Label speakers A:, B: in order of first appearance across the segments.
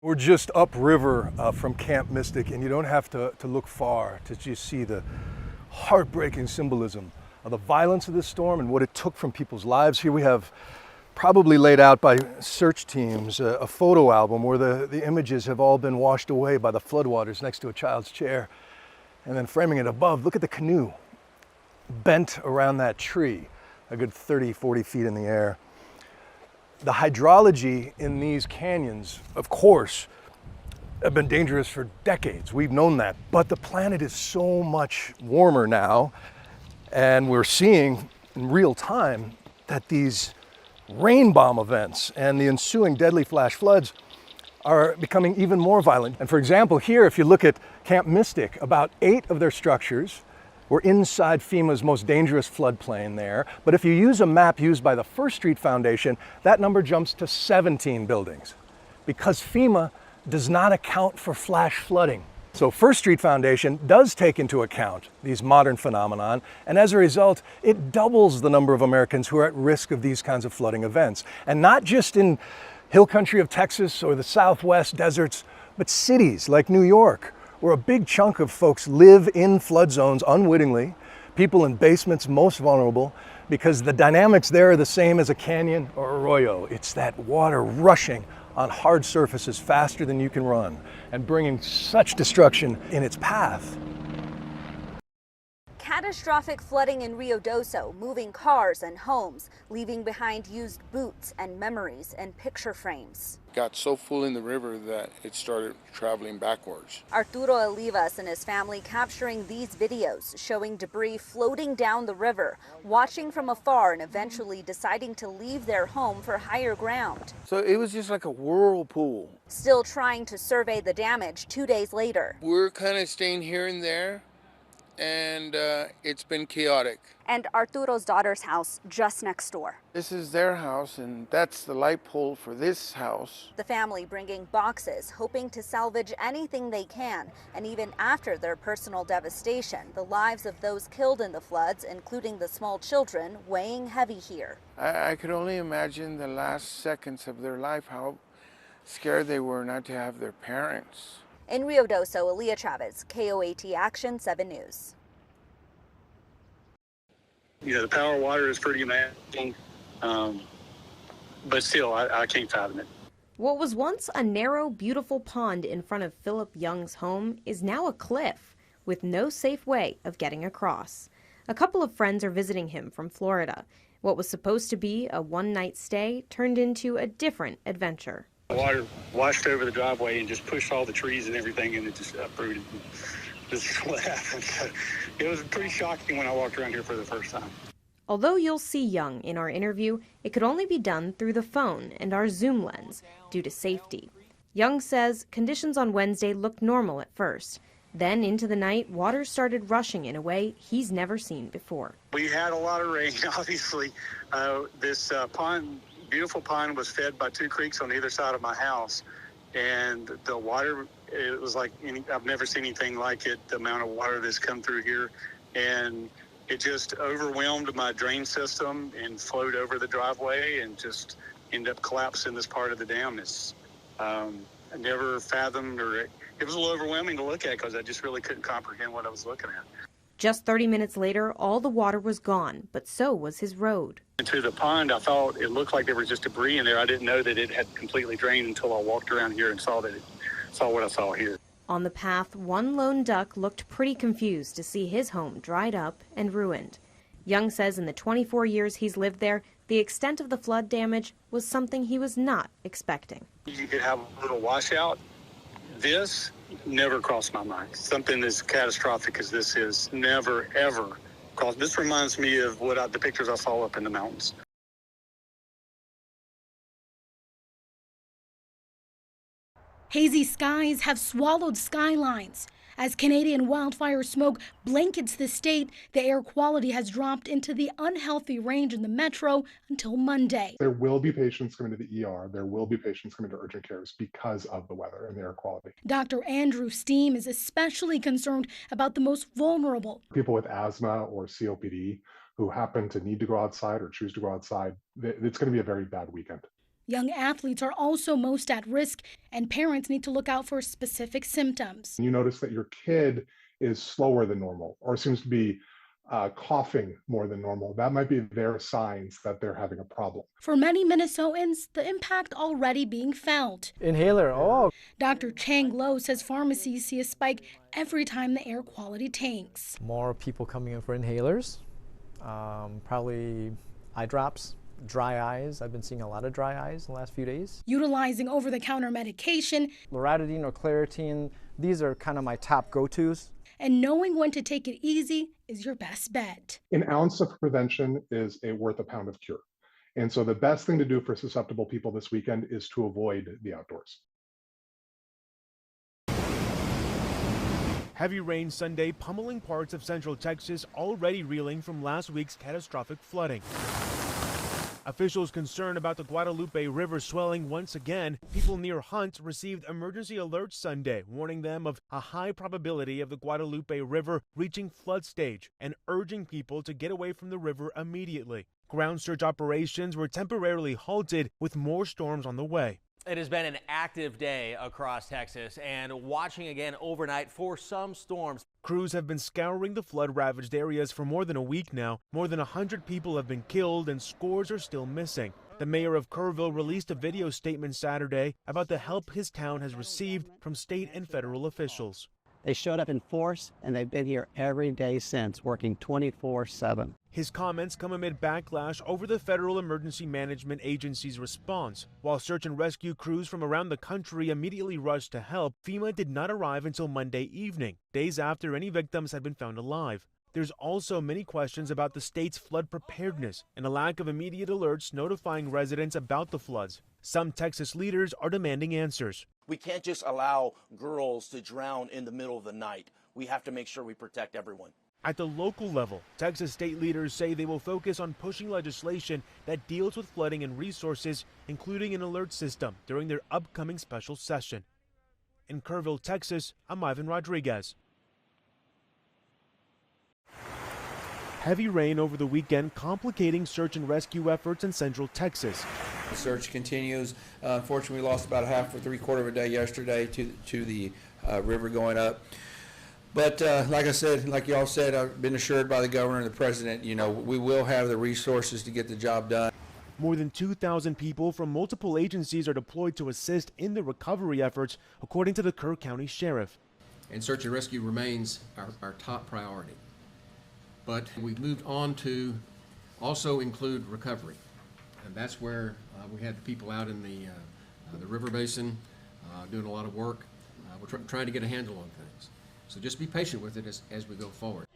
A: We're just upriver from Camp Mystic, and you don't have to look far to just see the heartbreaking symbolism of the violence of this storm and what it took from people's lives. Here we have, probably laid out by search teams, a photo album where the images have all been washed away by the floodwaters next to a child's chair. And then framing it above, look at the canoe bent around that tree, a good 30, 40 feet in the air. The hydrology in these canyons, of course, have been dangerous for decades. We've known that, but the planet is so much warmer now, and we're seeing in real time that these rain bomb events and the ensuing deadly flash floods are becoming even more violent. And for example, here, if you look at Camp Mystic, about 8 of their structures were inside FEMA's most dangerous floodplain there. But if you use a map used by the First Street Foundation, that number jumps to 17 buildings because FEMA does not account for flash flooding. So First Street Foundation does take into account these modern phenomenon, and as a result, it doubles the number of Americans who are at risk of these kinds of flooding events. And not just in hill country of Texas or the Southwest deserts, but cities like New York, where a big chunk of folks live in flood zones unwittingly, people in basements most vulnerable, because the dynamics there are the same as a canyon or arroyo. It's that water rushing on hard surfaces faster than you can run and bringing such destruction in its path.
B: Catastrophic flooding in Rio Doce, moving cars and homes, leaving behind used boots and memories and picture frames.
C: Got so full in the river that it started traveling backwards.
B: Arturo Olivas and his family capturing these videos showing debris floating down the river, watching from afar and eventually deciding to leave their home for higher ground.
C: So it was just like a whirlpool.
B: Still trying to survey the damage 2 days later.
C: We're kind of staying here and there, and it's been chaotic.
B: And Arturo's daughter's house just next door.
C: This is their house, and that's the light pole for this house.
B: The family bringing boxes, hoping to salvage anything they can. And even after their personal devastation, the lives of those killed in the floods, including the small children, weighing heavy here.
C: I could only imagine the last seconds of their life, how scared they were not to have their parents.
B: In Rio Doce, Aaliyah Chavez, KOAT Action 7 News.
D: You know, the power of water is pretty amazing, but still, I can't fathom it.
E: What was once a narrow, beautiful pond in front of Philip Young's home is now a cliff with no safe way of getting across. A couple of friends are visiting him from Florida. What was supposed to be a one-night stay turned into a different adventure.
D: The water washed over the driveway and just pushed all the trees and everything, and it just uprooted. This is what happened. It was pretty shocking when I walked around here for the first time.
E: Although you'll see Young in our interview, it could only be done through the phone and our Zoom lens due to safety. Young says conditions on Wednesday looked normal at first. Then into the night, water started rushing in a way he's never seen before.
D: We had a lot of rain, obviously. This beautiful pond was fed by 2 creeks on either side of my house. And the water, it was like, I've never seen anything like it, the amount of water that's come through here. And it just overwhelmed my drain system and flowed over the driveway and just ended up collapsing this part of the dam. It's, I never fathomed, or it was a little overwhelming to look at because I just really couldn't comprehend what I was looking at.
E: Just 30 minutes later, all the water was gone, but so was his road.
D: Into the pond, I thought it looked like there was just debris in there. I didn't know that it had completely drained until I walked around here and saw what I saw here.
E: On the path, one lone duck looked pretty confused to see his home dried up and ruined. Young says in the 24 years he's lived there, the extent of the flood damage was something he was not expecting.
D: You could have a little washout. This never crossed my mind. Something as catastrophic as this is never, ever crossed. This reminds me of the pictures I saw up in the mountains.
F: Hazy skies have swallowed skylines. As Canadian wildfire smoke blankets the state, the air quality has dropped into the unhealthy range in the metro until Monday.
G: There will be patients coming to the ER. There will be patients coming to urgent cares because of the weather and the air quality.
F: Dr. Andrew Steen is especially concerned about the most vulnerable.
G: People with asthma or COPD who happen to need to go outside or choose to go outside, it's going to be a very bad weekend.
F: Young athletes are also most at risk, and parents need to look out for specific symptoms.
G: You notice that your kid is slower than normal or seems to be coughing more than normal. That might be their signs that they're having a problem.
F: For many Minnesotans, the impact already being felt.
H: Inhaler, oh.
F: Dr. Chang Lo says pharmacies see a spike every time the air quality tanks.
H: More people coming in for inhalers, probably eye drops, dry eyes. I've been seeing a lot of dry eyes in the last few days.
F: Utilizing over-the-counter medication.
H: Loratadine or Claritin, these are kind of my top go-tos.
F: And knowing when to take it easy is your best bet.
G: An ounce of prevention is worth a pound of cure. And so the best thing to do for susceptible people this weekend is to avoid the outdoors.
I: Heavy rain Sunday pummeling parts of central Texas, already reeling from last week's catastrophic flooding. Officials concerned about the Guadalupe River swelling once again. People near Hunt received emergency alerts Sunday, warning them of a high probability of the Guadalupe River reaching flood stage and urging people to get away from the river immediately. Ground search operations were temporarily halted with more storms on the way.
J: It has been an active day across Texas and watching again overnight for some storms.
I: Crews have been scouring the flood-ravaged areas for more than a week now. More than 100 people have been killed and scores are still missing. The mayor of Kerrville released a video statement Saturday about the help his town has received from state and federal officials.
K: They showed up in force, and they've been here every day since, working 24/7.
I: His comments come amid backlash over the Federal Emergency Management Agency's response. While search and rescue crews from around the country immediately rushed to help, FEMA did not arrive until Monday evening, days after any victims had been found alive. There's also many questions about the state's flood preparedness and a lack of immediate alerts notifying residents about the floods. Some Texas leaders are demanding answers.
L: We can't just allow girls to drown in the middle of the night. We have to make sure we protect everyone.
I: At the local level, Texas state leaders say they will focus on pushing legislation that deals with flooding and resources, including an alert system, during their upcoming special session. In Kerrville, Texas, I'm Ivan Rodriguez. Heavy rain over the weekend complicating search and rescue efforts in central Texas.
M: The search continues. Unfortunately, we lost about a half or three-quarter of a day yesterday to the river going up. But like I said, like y'all said, I've been assured by the governor and the president, we will have the resources to get the job done.
I: More than 2,000 people from multiple agencies are deployed to assist in the recovery efforts, according to the Kerr County Sheriff.
N: And search and rescue remains our top priority. But we've moved on to also include recovery. And that's where we had the people out in the river basin doing a lot of work. We're trying to get a handle on things. So just be patient with it as we go forward.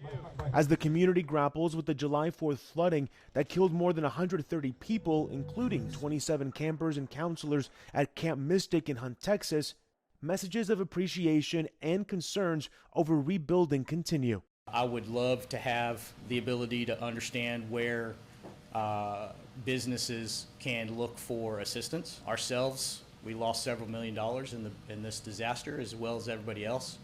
I: As the community grapples with the July 4th flooding that killed more than 130 people, including 27 campers and counselors at Camp Mystic in Hunt, Texas, messages of appreciation and concerns over rebuilding continue.
O: I would love to have the ability to understand where businesses can look for assistance. Ourselves, we lost several $1 million in this disaster, as well as everybody else.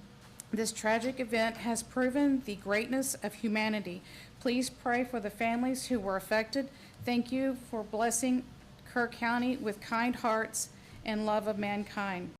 P: This tragic event has proven the greatness of humanity. Please pray for the families who were affected. Thank you for blessing Kerr County with kind hearts and love of mankind.